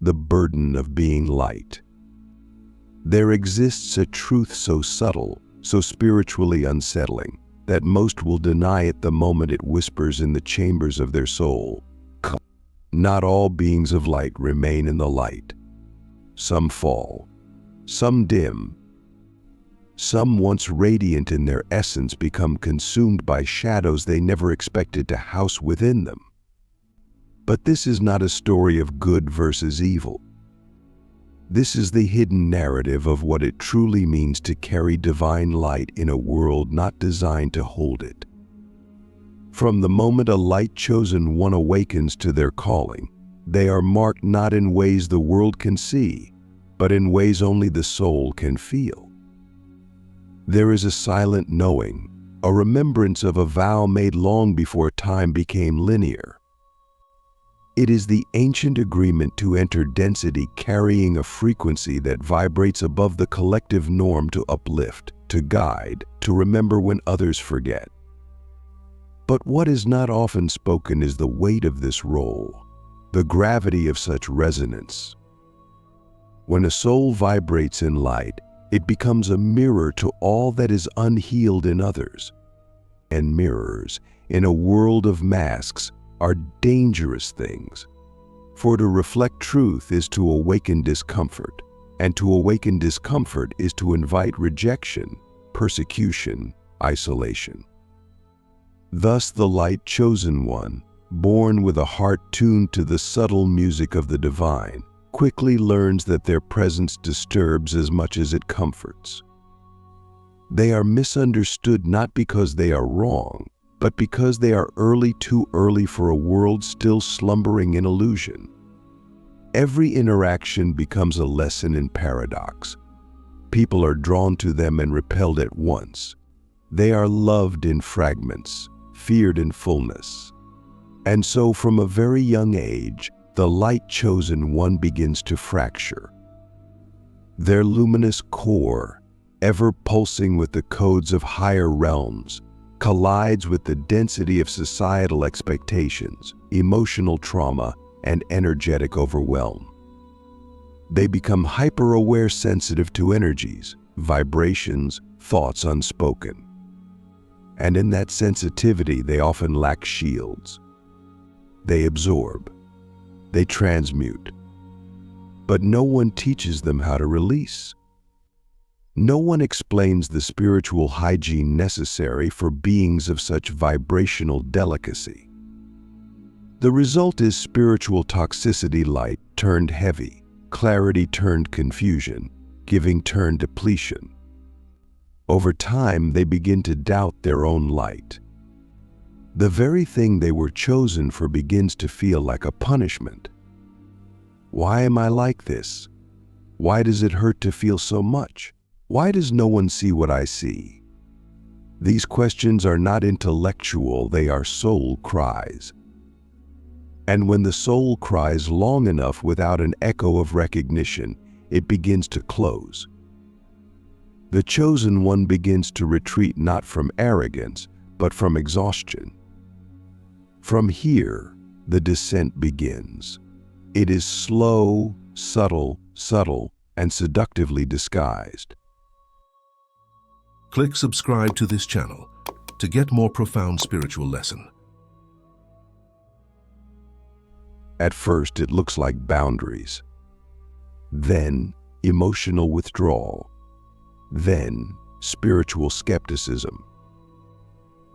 the burden of being light. There exists a truth so subtle, so spiritually unsettling, that most will deny it the moment it whispers in the chambers of their soul. Not all beings of light remain in the light. Some fall, some dim. Some once radiant in their essence become consumed by shadows they never expected to house within them. But this is not a story of good versus evil. This is the hidden narrative of what it truly means to carry divine light in a world not designed to hold it. From the moment a light-chosen one awakens to their calling, they are marked not in ways the world can see, but in ways only the soul can feel. There is a silent knowing, a remembrance of a vow made long before time became linear. It is the ancient agreement to enter density carrying a frequency that vibrates above the collective norm, to uplift, to guide, to remember when others forget. But what is not often spoken is the weight of this role, the gravity of such resonance. When a soul vibrates in light, it becomes a mirror to all that is unhealed in others. And mirrors, in a world of masks, are dangerous things. For to reflect truth is to awaken discomfort, and to awaken discomfort is to invite rejection, persecution, isolation. Thus the light-chosen one, born with a heart tuned to the subtle music of the divine, quickly learns that their presence disturbs as much as it comforts. They are misunderstood not because they are wrong, but because they are too early for a world still slumbering in illusion. Every interaction becomes a lesson in paradox. People are drawn to them and repelled at once. They are loved in fragments, feared in fullness. And so from a very young age, the light-chosen one begins to fracture. Their luminous core, ever pulsing with the codes of higher realms, collides with the density of societal expectations, emotional trauma, and energetic overwhelm. They become hyper-aware, sensitive to energies, vibrations, thoughts unspoken. And in that sensitivity, they often lack shields. They absorb. They transmute. But no one teaches them how to release. No one explains the spiritual hygiene necessary for beings of such vibrational delicacy. The result is spiritual toxicity: light turned heavy, clarity turned confusion, giving turned depletion. Over time, they begin to doubt their own light. The very thing they were chosen for begins to feel like a punishment. Why am I like this? Why does it hurt to feel so much? Why does no one see what I see? These questions are not intellectual, they are soul cries. And when the soul cries long enough without an echo of recognition, it begins to close. The chosen one begins to retreat not from arrogance, but from exhaustion. From here, the descent begins. It is slow, subtle, and seductively disguised. Click subscribe to this channel to get more profound spiritual lesson. At first, it looks like boundaries. Then, emotional withdrawal. Then, spiritual skepticism.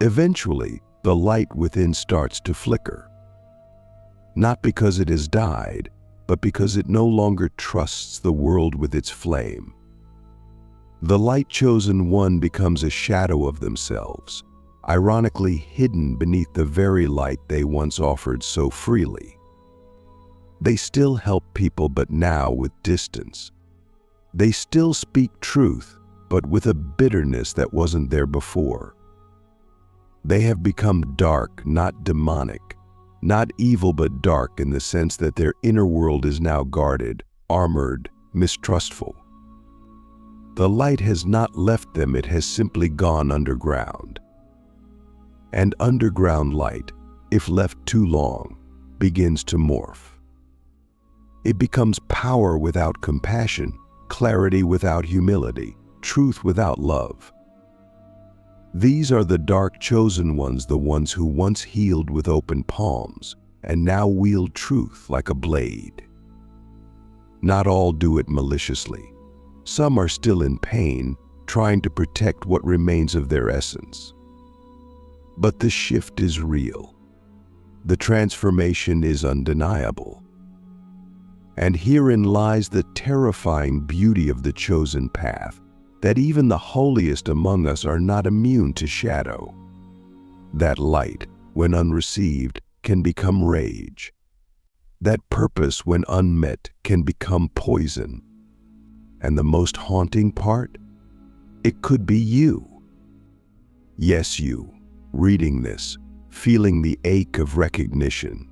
Eventually, the light within starts to flicker. Not because it has died, but because it no longer trusts the world with its flame. The light-chosen one becomes a shadow of themselves, ironically hidden beneath the very light they once offered so freely. They still help people, but now with distance. They still speak truth, but with a bitterness that wasn't there before. They have become dark, not demonic, not evil but dark in the sense that their inner world is now guarded, armored, mistrustful. The light has not left them, it has simply gone underground. And underground light, if left too long, begins to morph. It becomes power without compassion, clarity without humility, truth without love. These are the dark chosen ones, the ones who once healed with open palms and now wield truth like a blade. Not all do it maliciously. Some are still in pain, trying to protect what remains of their essence. But the shift is real. The transformation is undeniable. And herein lies the terrifying beauty of the chosen path, that even the holiest among us are not immune to shadow. That light, when unreceived, can become rage. That purpose, when unmet, can become poison. And the most haunting part? It could be you. Yes, you, reading this, feeling the ache of recognition.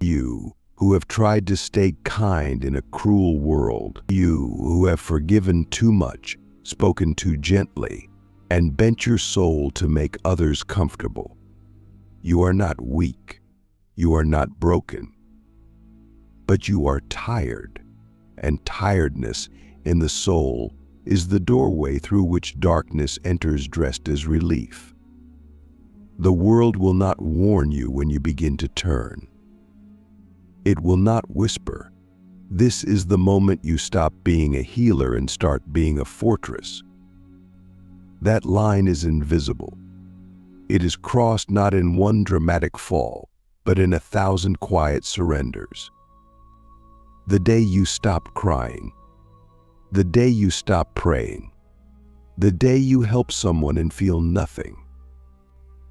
You, who have tried to stay kind in a cruel world. You, who have forgiven too much, spoken too gently, and bent your soul to make others comfortable. You are not weak. You are not broken. But you are tired, and tiredness in the soul is the doorway through which darkness enters dressed as relief. The world will not warn you when you begin to turn. It will not whisper, "This is the moment you stop being a healer and start being a fortress." That line is invisible. It is crossed not in one dramatic fall, but in 1,000 quiet surrenders. The day you stop crying, the day you stop praying, the day you help someone and feel nothing,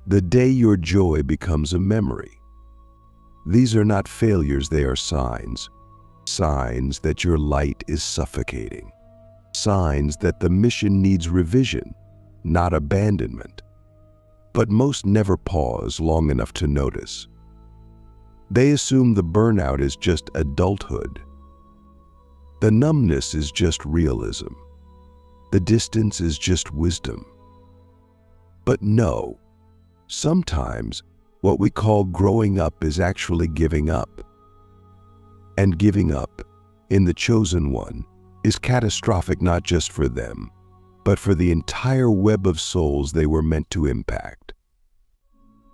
the day your joy becomes a memory. These are not failures, they are signs. Signs that your light is suffocating. Signs that the mission needs revision, not abandonment. But most never pause long enough to notice. They assume the burnout is just adulthood. The numbness is just realism. The distance is just wisdom. But no, sometimes what we call growing up is actually giving up. And giving up, in the chosen one, is catastrophic not just for them, but for the entire web of souls they were meant to impact.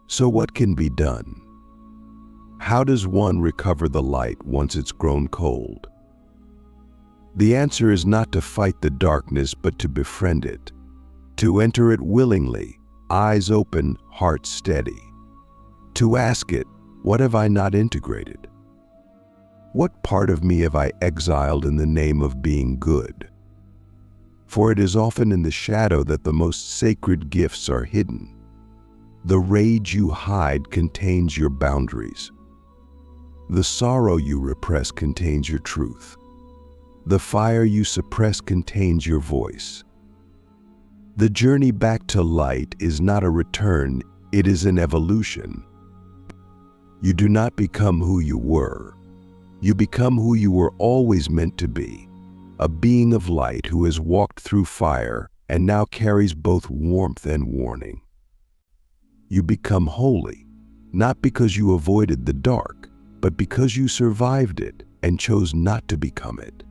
So what can be done? How does one recover the light once it's grown cold? The answer is not to fight the darkness, but to befriend it, to enter it willingly, eyes open, heart steady, to ask it, what have I not integrated? What part of me have I exiled in the name of being good? For it is often in the shadow that the most sacred gifts are hidden. The rage you hide contains your boundaries. The sorrow you repress contains your truth. The fire you suppress contains your voice. The journey back to light is not a return, it is an evolution. You do not become who you were. You become who you were always meant to be, a being of light who has walked through fire and now carries both warmth and warning. You become holy, not because you avoided the dark, but because you survived it and chose not to become it.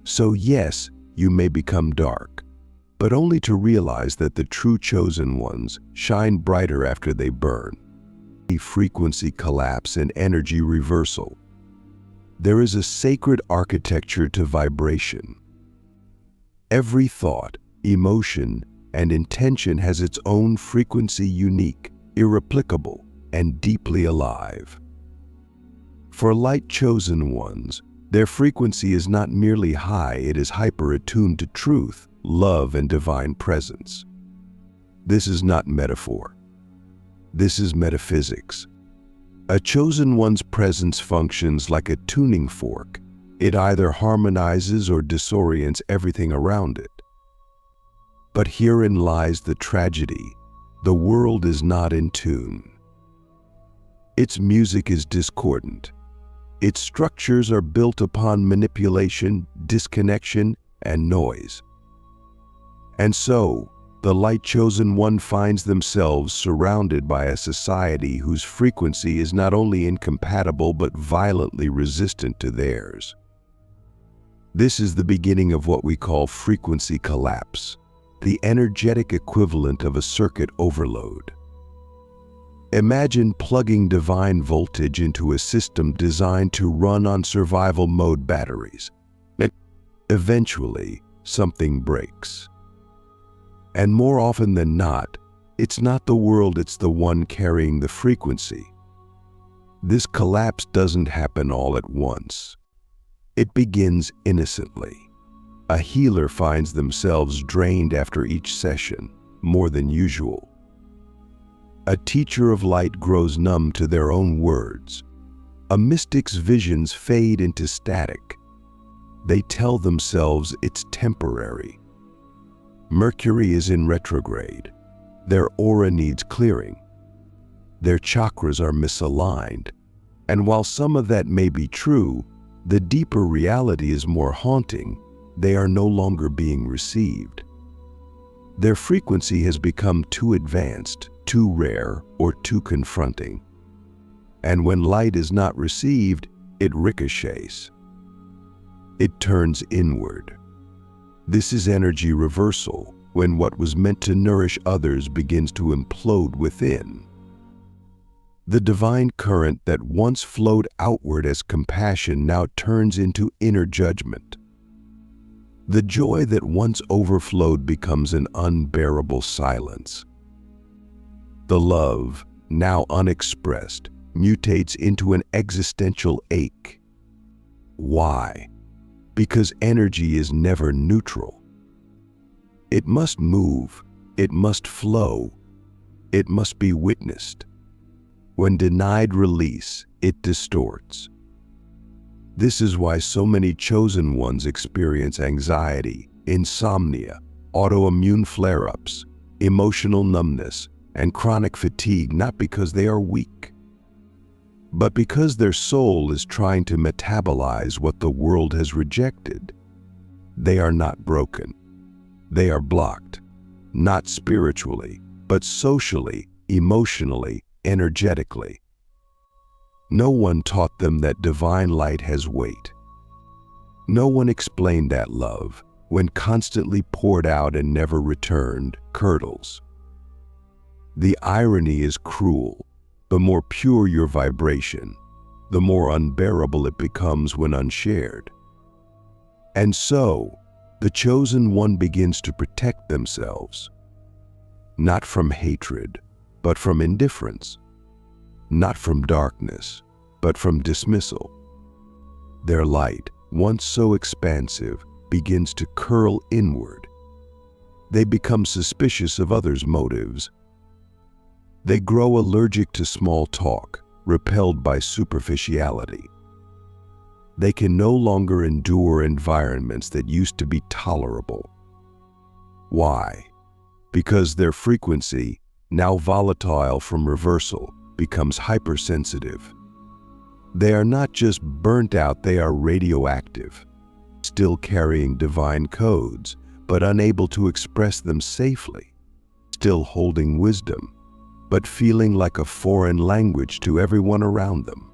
So yes, you may become dark, but only to realize that the true chosen ones shine brighter after they burn. Frequency collapse and energy reversal. There is a sacred architecture to vibration. Every thought, emotion, and intention has its own frequency, unique, irreplicable, and deeply alive. For light-chosen ones, their frequency is not merely high, it is hyper-attuned to truth, love, and divine presence. This is not metaphor. This is metaphysics. A chosen one's presence functions like a tuning fork. It either harmonizes or disorients everything around it. But herein lies the tragedy. The world is not in tune. Its music is discordant. Its structures are built upon manipulation, disconnection, and noise. And so, the light chosen one finds themselves surrounded by a society whose frequency is not only incompatible but violently resistant to theirs. This is the beginning of what we call frequency collapse, the energetic equivalent of a circuit overload. Imagine plugging divine voltage into a system designed to run on survival mode batteries. Eventually, something breaks. And more often than not, it's not the world, it's the one carrying the frequency. This collapse doesn't happen all at once. It begins innocently. A healer finds themselves drained after each session, more than usual. A teacher of light grows numb to their own words. A mystic's visions fade into static. They tell themselves it's temporary. Mercury is in retrograde. Their aura needs clearing. Their chakras are misaligned. And while some of that may be true, the deeper reality is more haunting. They are no longer being received. Their frequency has become too advanced, too rare, or too confronting. And when light is not received, it ricochets. It turns inward. This is energy reversal, when what was meant to nourish others begins to implode within. The divine current that once flowed outward as compassion now turns into inner judgment. The joy that once overflowed becomes an unbearable silence. The love, now unexpressed, mutates into an existential ache. Why? Because energy is never neutral. It must move, it must flow, it must be witnessed. When denied release, it distorts. This is why so many chosen ones experience anxiety, insomnia, autoimmune flare-ups, emotional numbness, and chronic fatigue, not because they are weak, but because their soul is trying to metabolize what the world has rejected. They are not broken. They are blocked, not spiritually, but socially, emotionally, energetically. No one taught them that divine light has weight. No one explained that love, when constantly poured out and never returned, curdles. The irony is cruel. The more pure your vibration, the more unbearable it becomes when unshared. And so, the chosen one begins to protect themselves, not from hatred, but from indifference, not from darkness, but from dismissal. Their light, once so expansive, begins to curl inward. They become suspicious of others' motives. They grow allergic to small talk, repelled by superficiality. They can no longer endure environments that used to be tolerable. Why? Because their frequency, now volatile from reversal, becomes hypersensitive. They are not just burnt out, they are radioactive, still carrying divine codes, but unable to express them safely, still holding wisdom, but feeling like a foreign language to everyone around them.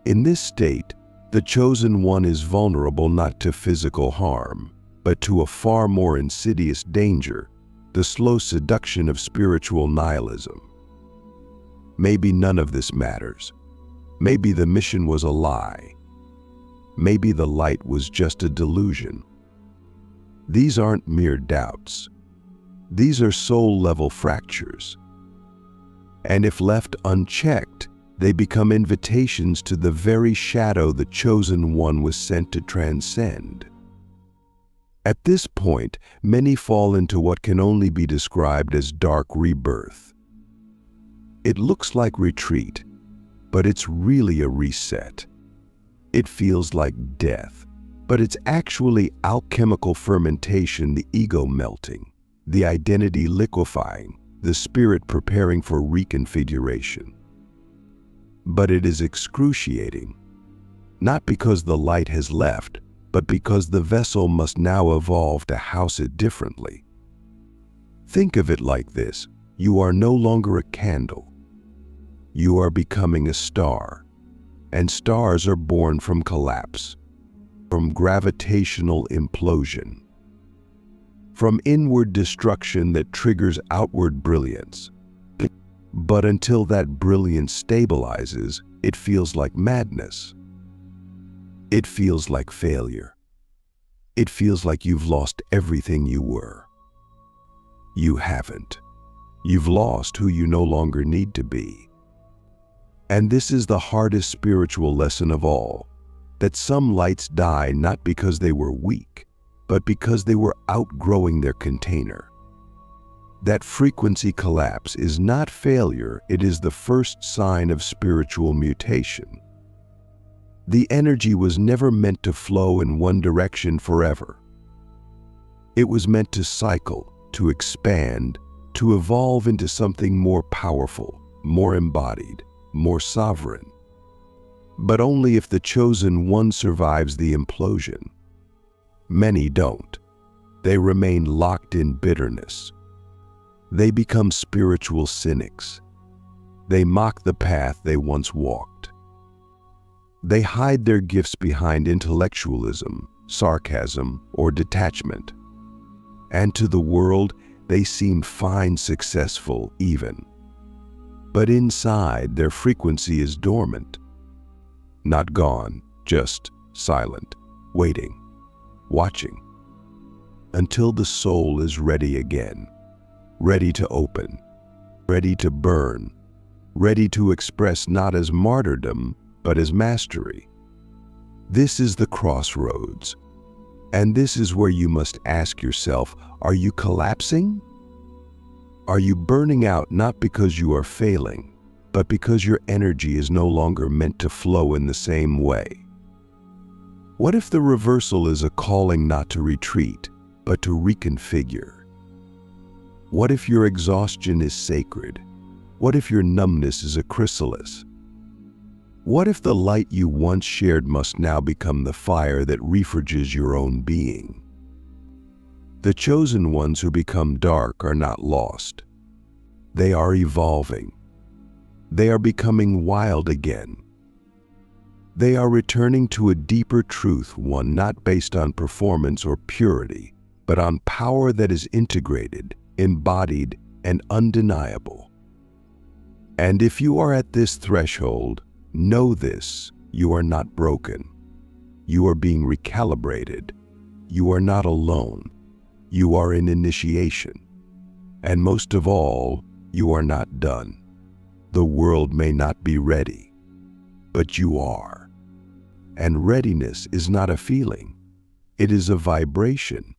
In this state, the chosen one is vulnerable not to physical harm, but to a far more insidious danger, the slow seduction of spiritual nihilism. Maybe none of this matters. Maybe the mission was a lie. Maybe the light was just a delusion. These aren't mere doubts. These are soul-level fractures. And if left unchecked, they become invitations to the very shadow the chosen one was sent to transcend. At this point, many fall into what can only be described as dark rebirth. It looks like retreat, but it's really a reset. It feels like death, but it's actually alchemical fermentation, the ego melting, the identity liquefying, the spirit preparing for reconfiguration. But it is excruciating, not because the light has left, but because the vessel must now evolve to house it differently. Think of it like this: you are no longer a candle. You are becoming a star, and stars are born from collapse, from gravitational implosion, from inward destruction that triggers outward brilliance. But until that brilliance stabilizes, it feels like madness. It feels like failure. It feels like you've lost everything you were. You haven't. You've lost who you no longer need to be. And this is the hardest spiritual lesson of all, that some lights die not because they were weak, but because they were outgrowing their container. That frequency collapse is not failure, it is the first sign of spiritual mutation. The energy was never meant to flow in one direction forever. It was meant to cycle, to expand, to evolve into something more powerful, more embodied, more sovereign. But only if the chosen one survives the implosion. Many don't. They remain locked in bitterness. They become spiritual cynics. They mock the path they once walked. They hide their gifts behind intellectualism, sarcasm, or detachment. And to the world, they seem fine, successful, even. But inside, their frequency is dormant. Not gone, just silent, waiting, watching, until the soul is ready again, ready to open, ready to burn, ready to express not as martyrdom, but as mastery. This is the crossroads. And this is where you must ask yourself, are you collapsing? Are you burning out not because you are failing, but because your energy is no longer meant to flow in the same way? What if the reversal is a calling not to retreat, but to reconfigure? What if your exhaustion is sacred? What if your numbness is a chrysalis? What if the light you once shared must now become the fire that reforges your own being? The chosen ones who become dark are not lost. They are evolving. They are becoming wild again. They are returning to a deeper truth, one not based on performance or purity, but on power that is integrated, embodied, and undeniable. And if you are at this threshold, know this: you are not broken. You are being recalibrated. You are not alone. You are in initiation. And most of all, you are not done. The world may not be ready, but you are. And readiness is not a feeling. It is a vibration.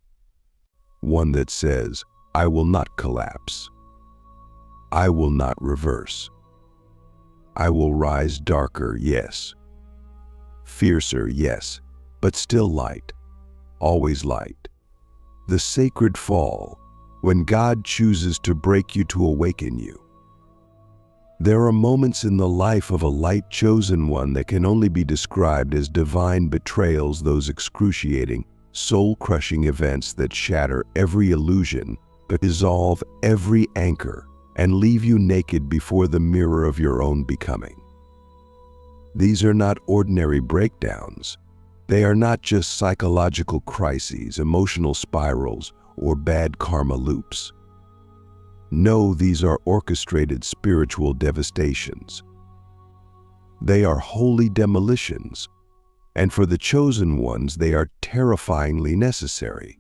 One that says, I will not collapse. I will not reverse. I will rise darker, yes. Fiercer, yes, but still light, always light. The sacred fall, when God chooses to break you to awaken you. There are moments in the life of a light chosen one that can only be described as divine betrayals, those excruciating, soul-crushing events that shatter every illusion, but dissolve every anchor, and leave you naked before the mirror of your own becoming. These are not ordinary breakdowns. They are not just psychological crises, emotional spirals, or bad karma loops. No, these are orchestrated spiritual devastations. They are holy demolitions, and for the chosen ones, they are terrifyingly necessary.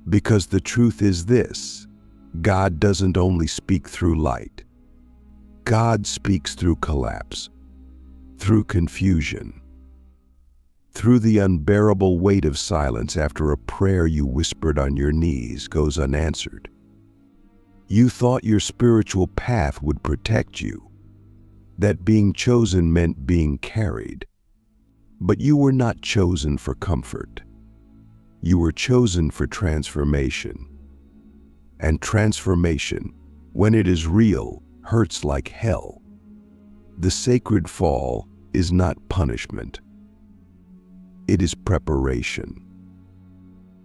Because the truth is this: God doesn't only speak through light. God speaks through collapse, through confusion, through the unbearable weight of silence after a prayer you whispered on your knees goes unanswered. You thought your spiritual path would protect you, that being chosen meant being carried. But you were not chosen for comfort. You were chosen for transformation. And transformation, when it is real, hurts like hell. The sacred fall is not punishment. It is preparation.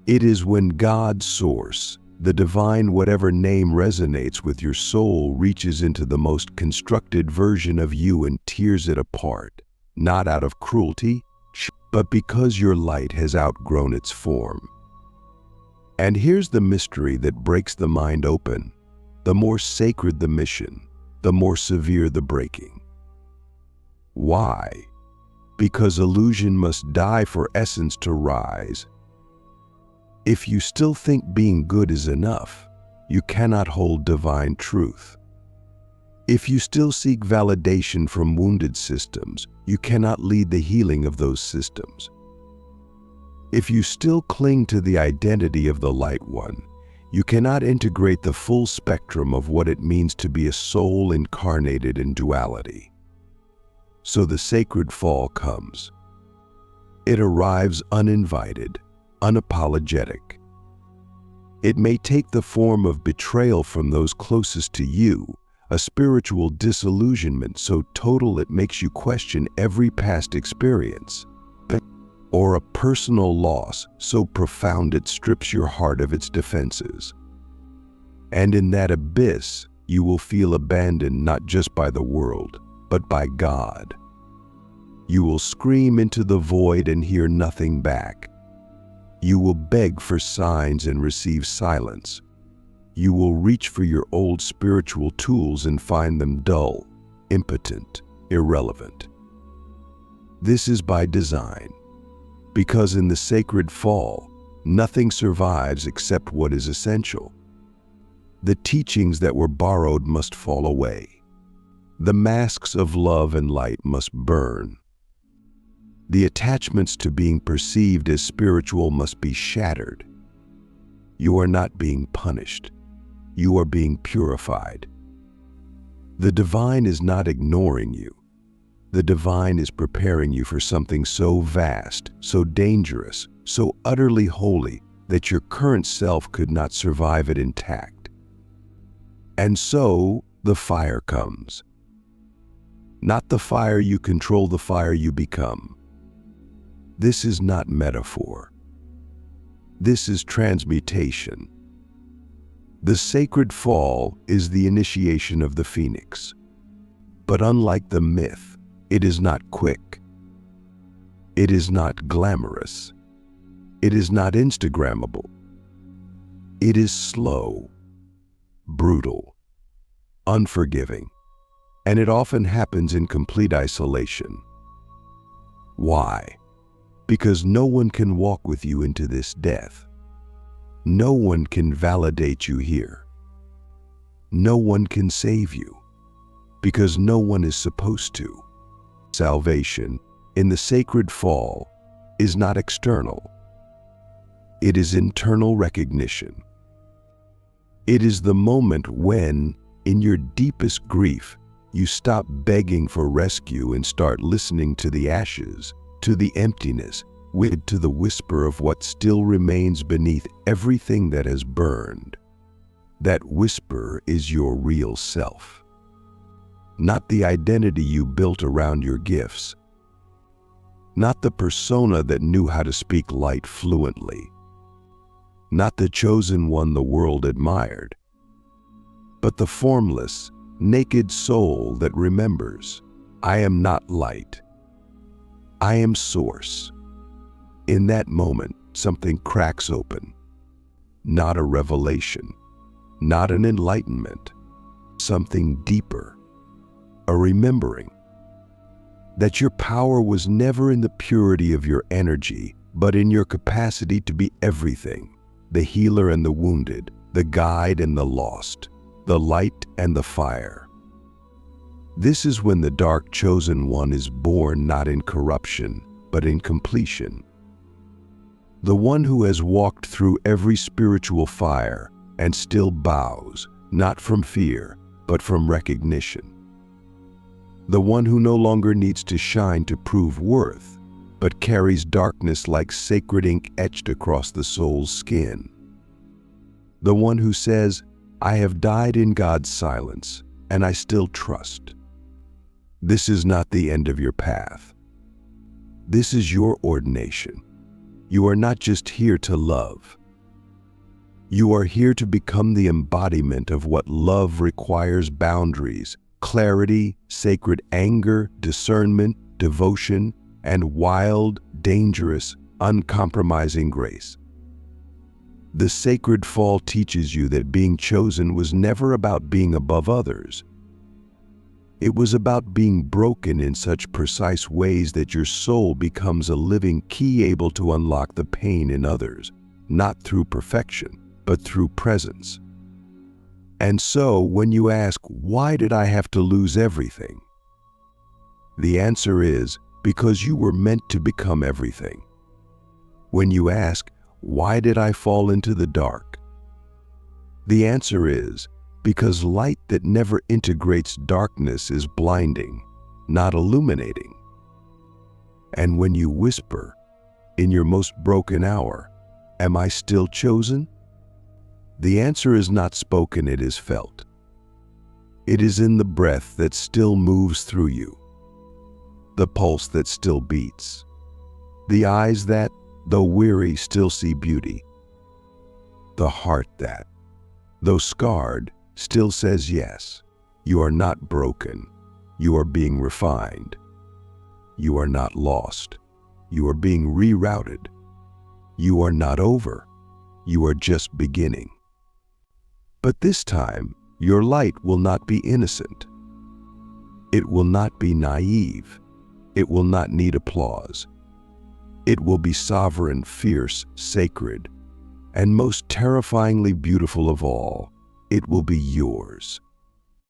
It is when God's source, The divine, whatever name resonates with your soul, reaches into the most constructed version of you and tears it apart, not out of cruelty, but because your light has outgrown its form. And here's the mystery that breaks the mind open. The more sacred the mission, the more severe the breaking. Why? Because illusion must die for essence to rise. If you still think being good is enough, you cannot hold divine truth. If you still seek validation from wounded systems, you cannot lead the healing of those systems. If you still cling to the identity of the Light One, you cannot integrate the full spectrum of what it means to be a soul incarnated in duality. So the sacred fall comes. It arrives uninvited, unapologetic. It may take the form of betrayal from those closest to you, a spiritual disillusionment so total it makes you question every past experience, or a personal loss so profound it strips your heart of its defenses. And in that abyss, you will feel abandoned not just by the world, but by God. You will scream into the void and hear nothing back. You will beg for signs and receive silence. You will reach for your old spiritual tools and find them dull, impotent, irrelevant. This is by design, because in the sacred fall, nothing survives except what is essential. The teachings that were borrowed must fall away. The masks of love and light must burn. The attachments to being perceived as spiritual must be shattered. You are not being punished. You are being purified. The divine is not ignoring you. The divine is preparing you for something so vast, so dangerous, so utterly holy that your current self could not survive it intact. And so the fire comes. Not the fire you control, the fire you become. This is not metaphor. This is transmutation. The sacred fall is the initiation of the phoenix. But unlike the myth, it is not quick. It is not glamorous. It is not Instagrammable. It is slow, brutal, unforgiving, and it often happens in complete isolation. Why? Because no one can walk with you into this death. No one can validate you here. No one can save you, because no one is supposed to. Salvation, in the sacred fall, is not external. It is internal recognition. It is the moment when, in your deepest grief, you stop begging for rescue and start listening to the ashes, to the emptiness, to the whisper of what still remains beneath everything that has burned. That whisper is your real self. Not the identity you built around your gifts. Not the persona that knew how to speak light fluently. Not the chosen one the world admired. But the formless, naked soul that remembers, I am not light. I am source. In that moment, something cracks open. Not a revelation, not an enlightenment, something deeper, a remembering that your power was never in the purity of your energy, but in your capacity to be everything, the healer and the wounded, the guide and the lost, the light and the fire. This is when the dark chosen one is born, not in corruption, but in completion. The one who has walked through every spiritual fire and still bows, not from fear, but from recognition. The one who no longer needs to shine to prove worth, but carries darkness like sacred ink etched across the soul's skin. The one who says, I have died in God's silence, and I still trust. This is not the end of your path. This is your ordination. You are not just here to love. You are here to become the embodiment of what love requires: boundaries, clarity, sacred anger, discernment, devotion, and wild, dangerous, uncompromising grace. The sacred fall teaches you that being chosen was never about being above others. It was about being broken in such precise ways that your soul becomes a living key able to unlock the pain in others, not through perfection, but through presence. And so, when you ask, why did I have to lose everything? The answer is, because you were meant to become everything. When you ask, why did I fall into the dark? The answer is, because light that never integrates darkness is blinding, not illuminating. And when you whisper, in your most broken hour, am I still chosen? The answer is not spoken, it is felt. It is in the breath that still moves through you, the pulse that still beats, the eyes that, though weary, still see beauty, the heart that, though scarred, still says yes. You are not broken. You are being refined. You are not lost. You are being rerouted. You are not over. You are just beginning. But this time, your light will not be innocent. It will not be naive. It will not need applause. It will be sovereign, fierce, sacred, and most terrifyingly beautiful of all, it will be yours.